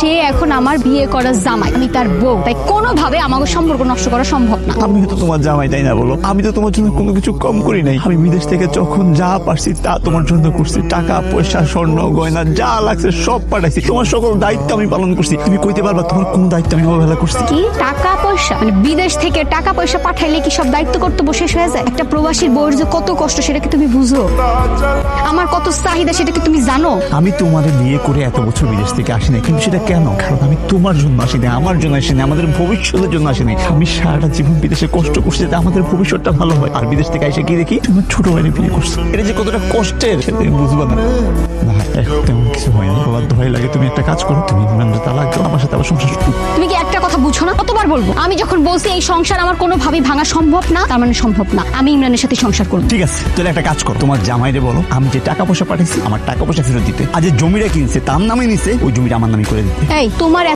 সে এখন আমার বিয়ে করা জামাই, আমি তার বউ, তাই কোনোভাবে আমাকে সম্পর্ক নষ্ট করা সম্ভব না। আমি তো তোমার জামাই, তাই না বলো? আমি তো তোমার জন্য কোনো কিছু কম করি নাই। আমি বিদেশ থেকে যখন যা পারছি তা তোমার জন্য করছি। টাকা পয়সা স্বর্ণ গয়না যা লাগছে সব পাঠাইছি। তোমার সকল দায়িত্ব আমি পালন করছি। তুমি কইতে পারবা তোমার কোন দায়িত্ব আমি অবহেলা করছি? কি টাকা পয়সা? মানে বিদেশ থেকে টাকা পয়সা পাঠাইলে কি সব দায়িত্ব কর্তব্য শেষ হয়ে যায়? একটা প্রবাসীর বউয়ের যে কত কষ্ট সেটা কি তুমি বুঝো? আমার কত চাহিদা সেটা কি তুমি জানো? আমি তোমার বিয়ে করে এত বছর বিদেশ থেকে আসি নাই, কিন্তু সেটা কেন? কারণ আমি তোমার জন্য আসি নাই, আমার জন্য আসি নাই, আমাদের ভবিষ্যতের জন্য আসি নাই। আমি সারাটা জীবন বিদেশে কষ্ট করছি যাতে আমাদের ভবিষ্যৎটা ভালো হয়। আর বিদেশ থেকে এসে কি দেখি তোমার ছোট ভাইরে বিয়ে করছো। এটা যে কতটা কষ্টের সেটা তুমি বুঝবা না। না, এখন তেমন কিছু হয়নি। বাবার দোহাই লাগে, তুমি একটা কাজ করো, তুমি ইমরানের তালাক দাও, আমার সাথে আবার সংসার শুরু। তুমি কি একটা কথা বুঝো না? কতবার বলবো? আমি যখন বলছি এই সংসার আমার কোনোভাবেই ভাঙা সম্ভব না, তার মানে সম্ভব না। আমি ইমরানের সাথে সংসার করবো। ঠিক আছে, তাহলে একটা কাজ করো, তোমার জামাইরে বলো আমি যে টাকা পয়সা পাঠাইছি আমার টাকা পয়সা ফেরত দিতে। আর যে জমিটা কিনছে তার নামে নিছে ওই জমিটা আমার নামে করে দিতে। এই তোমার